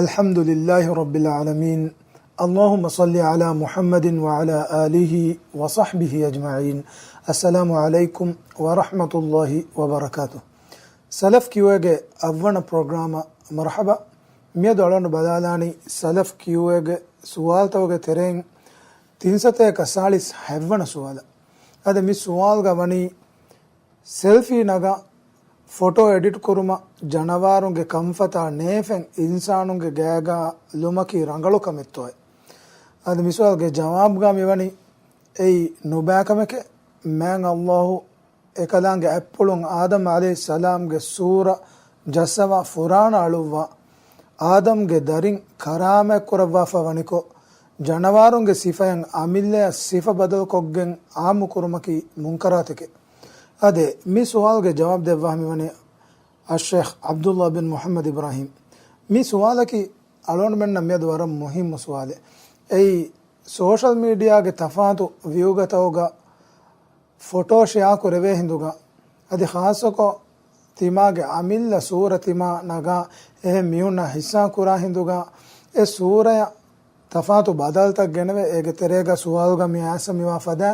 الحمد لله رب العالمين. اللهم صل على محمد وعلى آله وصحبه أجمعين. السلام عليكم ورحمة الله وبركاته. سلف كيوغي أفوانا بروغراما مرحبا. ميادو علون بدالاني سلف كيوغي سوال توغي ترين تنسته كساليس حفوانا سوالا. هذا مي سوال غواني سيلفي نغا photo edit ಕುರುಮ ಜನವಾರುಂಗೆ ಕಂಫತ ನೇಫೆನ್ ಇನ್ಸಾನುಂಗೆ ಗೇಗ ಲುಮಕಿ ರಂಗಳು ಕಮಿತ್ತೋಯ್ ಅದು ಮಿಸುವಲ್ಗೆ ಜವಾಬ್ಗಾ ಮಿವನಿ ಏಯ್ ನುಬಾಕಮಕೆ ಮ್ಯಾಂಗ್ ಅಲ್ಲಾಹು ಎಕಲಾಂಗೆ ಎಪ್ಪುಳುಂ ಆದಮ್ ಅಲೈ ಸಲಾಂಗೆ ಸೂರ ಜಸವ ಫುರಾಣ ಅಳುವ ಆದಮ್ಗೆ ದರಿಂ ಕರಾಮೆ ಕುರವ್ವಾಫ ವನಿಕೊ ಜನವಾರುಂಗೆ ಸಿಫೆಯಂ ಅಮಿಲ್ಲೆಯ ಸಿಫ ಬದಲು ಕೊಗ್ಗೆಂ ಆಮು ಕುರುಮಕಿ ಮುಂಕರಾತಿಕೆ ಅದೇ ಮೀ ಸುವಾಲ್ಗೆ ಜವಾಬ್ ದೇವಾಹಮಿ ವನೆ ಅಶೇಖ್ ಅಬ್ದುಲ್ಲಾ ಬಿನ್ ಮೊಹಮ್ಮದ್ ಇಬ್ರಾಹಿಂ ಮೀ ಸುವಾಲಕಿ ಅಲೋನ್ ಮೆನ್ನ ಮೆದ್ ವರಂ ಮುಹಿಮ್ ಸುವಾಲೆ ಏಯ್ ಸೋಷಲ್ ಮೀಡಿಯಾಗೆ ತಫಾತು ವ್ಯೂಗತವಗ ಫೋಟೋ ಶಿಯಾಕು ರೆವೆ ಹಿಂದುಗ ಅದಿ ಖಾಸಕೊ ತಿಮಾಗೆ ಅಮಿಲ್ಲ ಸೂರ ತಿಮಾ ನಗ ಎ ಮಿಯುನ ಹಿಸ್ಸಾ ಕುರಾ ಹಿಂದುಗ ಎ ಸೂರಯ ತಫಾತು ಬದಲ್ತಕ್ ಗೆನವೆ ಏಗೆ ತೆರೆಗ ಸುವಾಲ್ಗ ಮಿ ಆಸ ಮಿವಾ ಫದಾ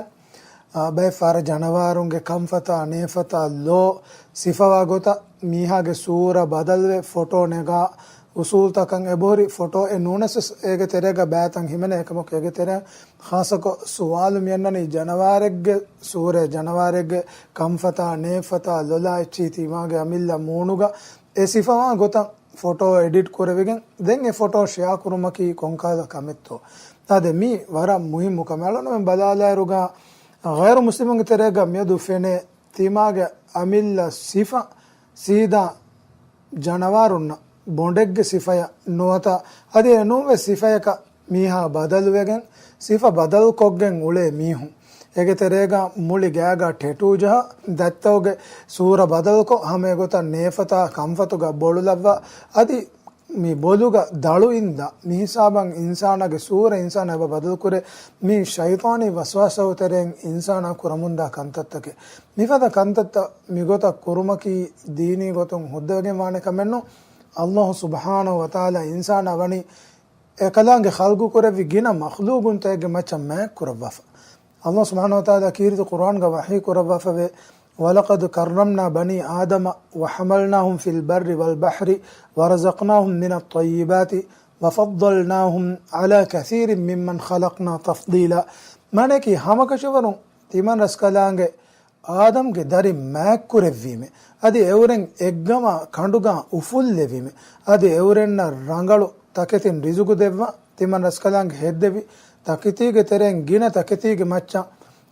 ಬೈ ಫಾರ ಜನವಾರುಂಗೆ ಕಂಫತ ನೇಫತ ಲೋ ಸಿಫವಾಗೋತ ಮೀಹಾಗೆ ಸೂರ ಬದಲ್ವೆ ಫೋಟೋ ನೆಗ ಉಸೂಲ್ ತಕಂಗ್ ಎಬೋರಿ ಫೋಟೋ ಎ ನೂನಸ್ ಏಗೆ ತೆರೆಗ ಬ್ಯಾತಂಗ್ ಹಿಮನೆ ಏಕಮಕ್ ಏಗೆ ತೆರೆ ಖಾಸಕೊ ಸುವಾಲು ಮಿಯನ್ನನಿ ಜನವಾರೆಗ್ಗೆ ಸೂರೆ ಜನವಾರೆಗ್ಗೆ ಕಂಫತ ನೇಫತ ಲೊಲಾ ಎಚ್ಚಿ ತಿಮಾಗೆ ಅಮಿಲ್ಲ ಮೂಣುಗ ಎ ಸಿಫವಾ ಗೊತ್ತ ಫೋಟೋ ಎಡಿಟ್ ಕೊರವಿಗೆ ದೆಂಗ್ ಎ ಫೋಟೋ ಶಿಯಾ ಕುರುಮಕಿ ಕೊಂಕಾದ ಕಮೆತ್ತು ಅದೆ ಮೀ ವರ ಮುಹಿಮ್ಮು ಕಮೆಳನು ಬಲಾಲಾರುಗ غير مسلمون تريغا ميدو فيني تيماغا أميلا صفة سيدا جانوارنا بوندگ صفة نوتا هذه نوع صفة ميها بدل وگن صفة بدل كوگن ولي ميهو ඒගේ තෙරේගා මුලි ගෑගා ටෙටූ ජහ දත්තවගේ සූර බදල්කො හමේගොත නේෆතා කම්ෆතුගා බොළු ලබ්වා අදි මේ බොළුගා දළු ඉන්ද මිහිසාබන් ඉන්සානගේ සූර ඉන්සාන එබ බදල් කුරේ මේ ෂයිතානි වස්වාසවතරෙන් ඉන්සානා කුරමුන්දා කන්තත්තකේ මිෆද කන්තත්ත මිගොත කුරුමකි දීනී ගොතුන් හොද්දවගේ වානේ කමෙන්නු අල්ලාහ් සුබ්හානහු වතාලා ඉන්සාන වනි එකලංගේ خلقු කුරවි ගින මඛ්ලූගුන් තේගේ මචම් මෑ කුරවෆ الله سبحانه وتعالى كيرت القرآن وحي كربا فبه ولقد كرمنا بني آدم وحملناهم في البر والبحر ورزقناهم من الطيبات وفضلناهم على كثير ممن خلقنا تفضيلا مانكي همك شورون تيمان رسكالانگ آدم کے داری میک کرevvime adi evren eggama kanduga uful levime adi evrenna rangalu taketin rizugu devva timan raskalang heddevi takitige teren gina takitige macha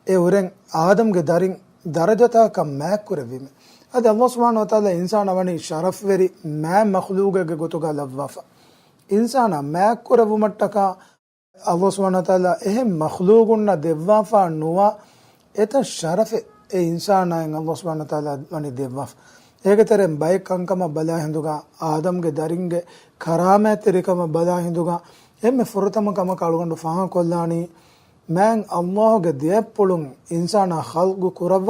e uren adam ge darin darajata ka mak kurevime adi Allah subhanahu wa taala insana wani sharaf veri ma makhluqa ge gotuga lavwafa insana mak kurevumattaka Allah subhanahu wa taala ehe makhluqunna devwafa nuwa eta sharaf e insana en Allah subhanahu wa taala wani devwafa ege teren bay kankama bala hinduga adam ge daringe karamat rikama bala hinduga එමෙ ෆොරතම කම කලුගොඬ ෆහන් කොල්ලානි මෑන් අල්ලාහ්ගේ දෙප්පොළුන් ඉන්සාන ඛල්ගු කුරව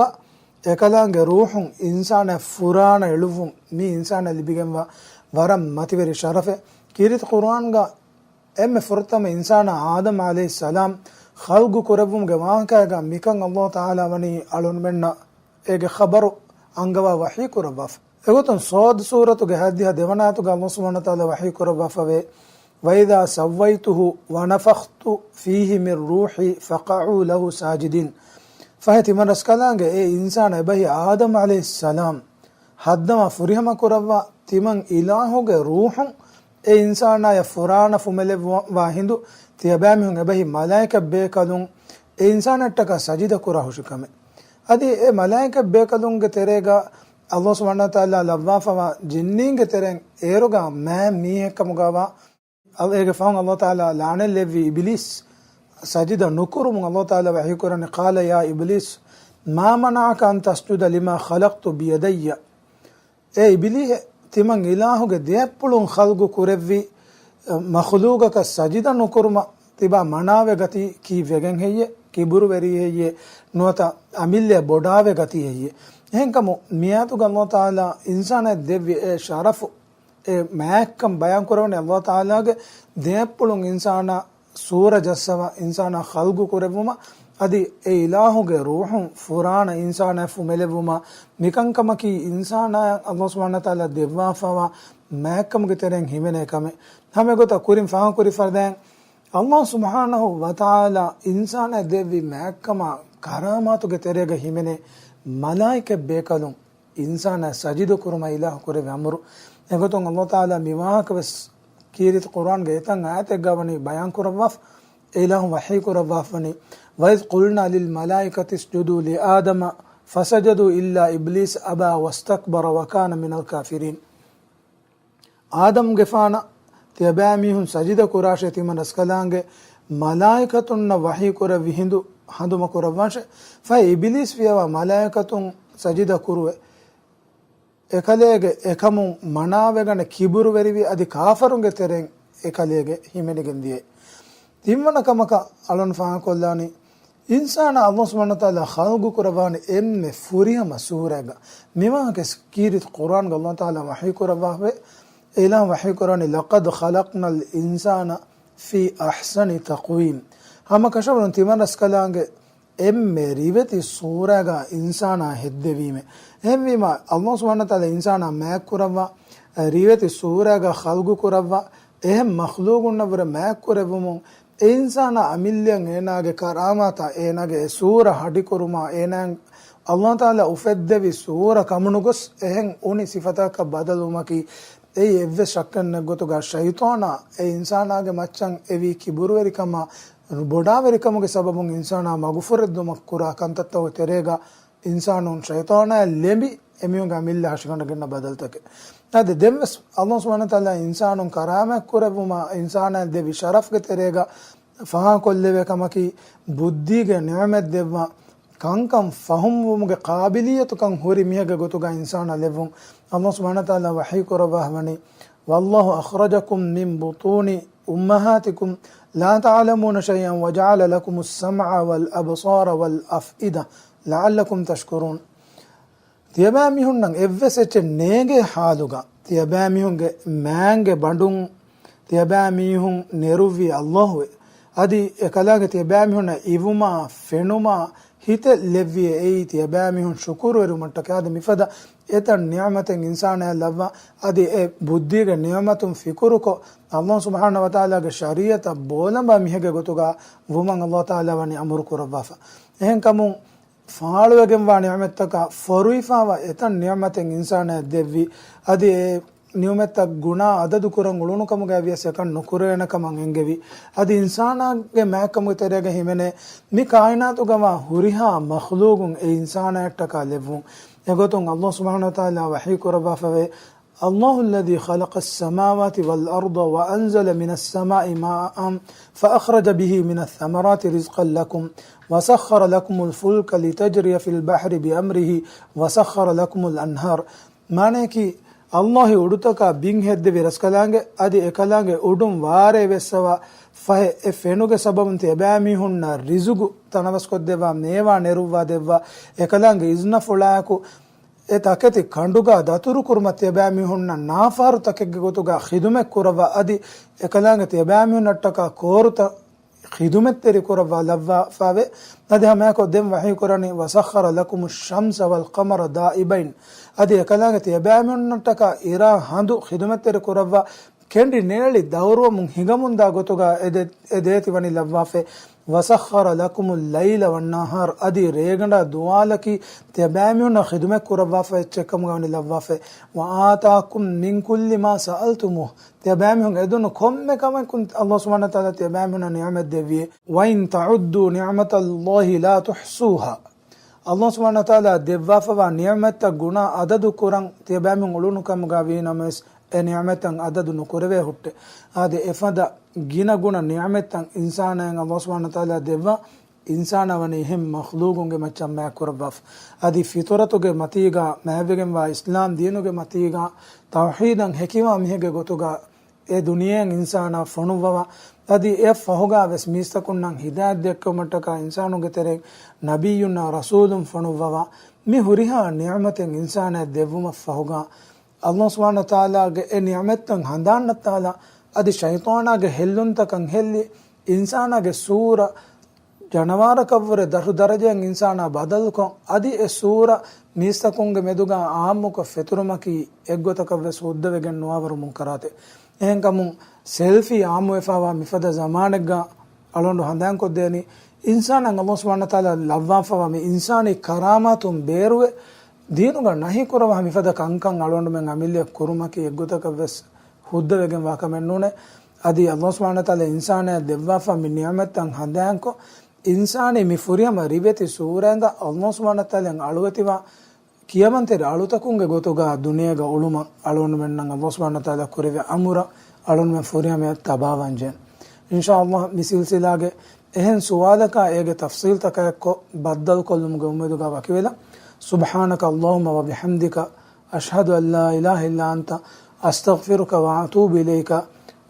එකලංගේ රූහුන් ඉන්සාන ෆුරාන එළුවුන් මී ඉන්සාන ලිබිගෙන්වා වරම් මතිවරි ශරෆෙ කිරිත කුර්ආන්ගා එමෙ ෆොරතම ඉන්සාන ආදම් අලයිහිස් සලාම් ඛල්ගු කුරවුන්ගේ වාහකයගා මිකන් අල්ලාහ් තාලා වනි අලුන් මෙන්න ඒගේ ඛබරු අංගවා වහී කුරවෆ එගොතන් සෝද සූරතුගේ හදිහ දෙවනාතුගේ අල්ලාහ් සුබ්හානහු තාලා වහී කුරවෆවේ وإذا سويته ونفخت فيه من روحي فقعوا له ساجدين فهتي من رسكالانگ اي انسان به آدم عليه السلام حدما فريهما كروا تمن إلهوگ روح اي انسان يا فرانا فمل واهندو تيبامهم به ملائكه بكلون اي انسان اتك سجده كراهشكم ادي اي ملائكه بكلونگ تريگا الله سبحانه وتعالى لوافا جنينگ ترين ايروگا ما ميهكمگوا ايگه فهم الله تعالى لعن الذي ابليس سجد نكرم الله تعالى وحي قران قال يا ابليس ما منعك ان تسجد لما خلقت بيدي اي ابليس تمن الهوge deppulun khalgu kurevvi makhluqaka sajida nukurma tiba manave gati ki vegen heye kiburu veri heye nuata amille bodave gati heye enkamo miyatu Allah taala insana devvi sharafu මෑක්කම් බයන් කරවනේ අල්ලාහ් තාලාගේ දෙප්පුලුන් ඉන්සානා සූර ජස්සව ඉන්සානා ඛල්ගු කරවුම අදි ඒ ඉලාහුගේ රූහුන් ෆුරාන ඉන්සානා ෆුමෙලවුම මිකංකමකි ඉන්සානා අල්ලාහ් සුබ්හානහු තාලා දෙවාෆවා මෑක්කම්ගේ තරෙන් හිමෙනේ කම හැම ගොත කුරින් ෆාන් කුරි ෆර්දෙන් අල්ලාහ් සුබ්හානහු වතාලා ඉන්සානා දෙවි මෑක්කම කරාමාතුගේ තරෙග හිමෙනේ මලායික බේකලුන් ඉන්සානා සජිදු කුරුම ඉලාහ කුරේ වම්රු එගොතොන් අල්ලාහ් තාලා මිවාහකවස් කීරිත කුර්ආන් ගේතන් ආයතක් ගවනි බයන් කරවෆ ඉලාහ වහී කරවෆනි වයිස් කුල්නා ලිල් මලායිකති ඉස්ජුදු ලි ආදම ෆසජදු ඉල්ලා ඉබ්ලිස් අබා වස්තක්බර වකාන මිනල් කාෆිරින් ආදම් ගෙෆාන තියබෑමිහුන් සජිද කුරාෂේ තිමනස් කලාංගේ මලායිකතුන්න වහී කර විහිඳු හඳුම කරවංශ ෆයි ඉබ්ලිස් වියවා මලායිකතුන් සජිද කුරුවේ එකලේගේ එකමුන් මනාවගන කිබුරු වෙරිවි අදි කාෆරුන්ගේ තෙරෙන් එකලේගේ හිමෙනගෙන් දියේ තිම්මන කමක අලොන් ෆාන් කොල්ලානි ඉන්සාන අල්ලාහ් සුබ්හානහු තාලා ඛල්ගු කරවාන එම්මෙ ෆුරියම සූරග මෙවාගේ කීරිත කුර්ආන් ග අල්ලාහ් තාලා වහී කරවාවේ එලා වහී කරානි ලකද් ඛලක්නල් ඉන්සාන ෆී අහ්සනි තක්වීම් හම කෂවරන් තිමනස් කලාංගේ එම්මෙ රිවති සූරග ඉන්සානා හෙද්දවීමේ එම්විම අල්ලාහ් සුබ්හානහු තාලා ඉන්සානා මෑක් කරවා රිවති සූරග ඛල්ගු කරවා එහෙම් මඛ්ලූකුන් නවර මෑක් කරවමු ඉන්සානා අමිල්යන් එනාගේ කරාමතා එනාගේ සූර හඩි කරුමා එනන් අල්ලාහ් තාලා උෆෙද්දවි සූර කමුනුගස් එහෙන් උනි සිෆතක බදලුමකි ඒ එව්ව ශක්කන්න ගොතුගා ෂයිතානා ඒ ඉන්සානාගේ මච්චන් එවි කිබුරුවරිකම බොඩාවරිකමගේ සබබුන් ඉන්සානා මගුෆරද්දුමක් කුරා කන්තත්තව තෙරේගා ඉන්සානුන් ෂයිතානා ලෙඹි එමියුන්ගේ අමිල්ල හෂකණගෙන බදල්තක නද දෙම්ස් අල්ලාහ් සුබ්හානහු තාලා ඉන්සානුන් කරාමක් කරවුමා ඉන්සානා දෙවි ශරෆ්ගේ තෙරේගා ෆහා කොල්ලෙවේ කමකි බුද්ධිගේ නියමත් දෙවවා කංකම් ෆහම් වමුගේ කාබිලියතුකම් හොරි මියගේ ගොතුගා ඉන්සානා ලෙවුන් අල්ලාහ් සුබ්හානහු තාලා වහී කරවහමනි වල්ලාහු අඛරජකුම් මින් බුතූනි උම්මහාතිකුම් ලා තඅලමූන ෂයන් වජඅල ලකුමුස් සම්අ වල් අබ්සාර වල් අෆ්ඉදා ලඅල්ලකුම් තෂ්කුරුන් තියබෑමිහුන්නන් එව්වෙසෙච්ච නේගේ හාලුගා තියබෑමිහුන්ගේ මෑන්ගේ බඬුන් තියබෑමිහුන් නෙරුවි අල්ලාහ්වේ අදි එකලාගේ තියබෑමිහුන ඉවුමා ෆෙනුමා හිත ලෙව්වියේ ඒ තියබෑමිහුන් ශුකුරවරුමට කාද මිෆද එතන් නියමතෙන් ඉන්සානය ලව්වා අදි ඒ බුද්ධිගේ නියමතුන් ෆිකුරුකෝ අල්ලාහ් සුබ්හානහු වතාලාගේ ශරීයත බෝලඹ මිහගේ ගොතුගා වුමන් අල්ලාහ් තාලා වනි අමුරු කරවවා එහෙන් කමුන් ෆාළුවගෙන් වා නියමතක ෆොරුයිෆාවා එතන් නියමතෙන් ඉන්සානය දෙව්වි අදි නියමත ගුණා අදදු කරන් උළුණු කමුගේ අවියසකන් නොකරේන කමන් එංගෙවි අදි ඉන්සානාගේ මෑකමු තරගේ හිමනේ මි කායිනාතු ගම හුරිහා මඛ්ලූගුන් ඒ ඉන්සානයටක ලෙවුන් එගොතුන් අල්ලාහ් සුබ්හානහු වතාලා වහී කරවෆවේ الله الذي خلق السماوات والأرض وأنزل من السماء ماء فأخرج به من الثمرات رزقا لكم وسخر لكم الفلك لتجري في البحر بأمره وسخر لكم الأنهار معنی کی الله උඩුතක බින් හෙද්ද විරස්කලාංගේ අදි එකලාංගේ උඩුම් වාරේ වෙස්සවා ෆහ එෆෙනුගේ සබබන් තියබෑමි හුන්න රිසුගු තනවස් කොද්දේවා මේවා නෙරුවා දෙවවා එකලාංගේ ඉස්න ෆොලාකු එතකති කණ්ඩුගා දතුරු කුරුමත් තියබෑමි හුන්න නාෆාරු තකෙග්ගේ ගොතුගා ඛිදුමෙක් කුරවා අදි එකලාංගේ තියබෑමි හුන්නට්ටක කෝරුත خدمت تري كروا لوا فاوي ادي هم کو دم وحي قراني وسخر لكم الشمس والقمر دائبين ادي كلاغت يبامنتك ايرا هندو خدمت تري كروا كندي نيلي دورو من هيغمون دا گوتوگا اديتي وني لوافه وسخر لكم الليل والنهار ادي ريگندا دوالكي تبامن خدمت كروا چكم غني لوافه واتاكم من كل ما سالتموه تبامن ادون كم كما كنت الله سبحانه وتعالى تبامن نعمت دي وان تعدوا نعمت الله لا تحصوها الله سبحانه وتعالى دبافا نعمت غنا عدد قران تبامن علون كم غاوي نمس නියමතන් අදදු නොකරවේ හුට්ට ආද එෆද ගින ගුණ නියමතන් ඉන්සානයන් අල්ලාහ් සුබ්හානහු තාලා දෙවා ඉන්සානවනේ හිම් මඛ්ලූගුන්ගේ මච්චම් මෑ කරවෆ ආදි ෆිතරතුගේ මතීගා මෑවගෙන් වා ඉස්ලාම් දිනුගේ මතීගා තවහීදන් හකිවා මිහගේ ගොතුගා ඒ දුනියෙන් ඉන්සානා ෆොනුවවා ආදි ඒ ෆහුගා වෙස් මිස්තකුන්නම් හිදායත් දෙක්කමටක ඉන්සානුගේ තරේ නබියුනා රසූලුන් ෆොනුවවා මි හුරිහා නියමතන් ඉන්සානා දෙවුම ෆහුගා ಅಲ್ಲಾಹ್ ಸುಬ್ಹಾನಹು ತಾಲಾಗೆ ಎ ನಿಅಮತ್ತಂ ಹಂದಾನ್ನ ತಾಲ ಅದಿ ಶೈತಾನಾಗೆ ಹೆಲ್ಲುಂತಕಂ ಹೆಲ್ಲಿ ಇನ್ಸಾನಾಗೆ ಸೂರ ಜನವಾರ ಕವ್ವರೆ ದರಜೆಯಂ ಇನ್ಸಾನ ಬದಲ್ಕೊಂ ಅದಿ ಎ ಸೂರ ಮೀಸ್ತಕುಂಗೆ ಮೆದುಗ ಆಮ್ಮುಕ ಫೆತುರುಮಕಿ ಎಗ್ಗೊತಕವ್ವೆ ಸುದ್ದವೆಗೆನ್ ನುವಾವರು ಮುಂಕರಾತೆ එහෙන්කමුන් සෙල්ෆි ආමු එෆාවා මිෆද ජමානෙග්ග අලොන්ඩු හඳන් කොද්දේනි ඉන්සානන් අල්ලාහ් සුබ්හානහු තාලා ලව්වාෆවා මේ ඉන්සානි කරාමාතුන් බේරුවේ දීනුග නහි කරව මිෆද කංකන් අලොන්ඩු මෙන් අමිල්ලිය කුරුමකි එග්ගොතකවස් හුද්දවෙගෙන් වාකමෙන් නුනේ අදි අල්ලාහ් සුබ්හානහු තාලා ඉන්සානය දෙව්වාෆා මි නියමත්තන් හඳන්කො ඉන්සානි මි ෆුරියම රිවෙති සූරෙන්ද අල්ලාහ් සුබ්හානහු තාලා අලුවතිවා ಕಿಯಮಂತೆರೆ ಅಳುತಕುಂಗೆ ಗೊತ್ತುಗ ದುನಿಯಾಗ ಉಳುಮ ಅಳೋಣ ಮೆನ್ ನಂಗೆ ಅಲ್ಲಾಹ್ ಸುಬ್ಹಾನಹು ತಾಲಾ ಕುರಿವೆ ಅಮುರ ಅಳೋಣ ಮೆನ್ ಫುರಿಯಮೆ ತಬಾವಂಜೆನ್ ಇನ್ಶಾ ಅಲ್ಲಾಹ್ ಮಿಸಿಲ್ಸಿಲಾಗೆ එහෙන් සුවාදක ඒගේ තෆ්සීල් තකයක්කො බද්දල් කොල්ලුම්ගේ උම්මදුගා වකිවෙල සුබ්හානක අල්ලාහුම්ම වබිහම්දික අෂ්හදු අන් ලා ඉලාහා ඉල්ලා අන්ත අස්තග්ෆිරුක වඅතූබු ඉලයික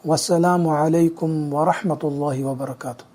වස්සලාමු අලයිකුම් වරහ්මතුල්ලාහි වබරකාතුහ්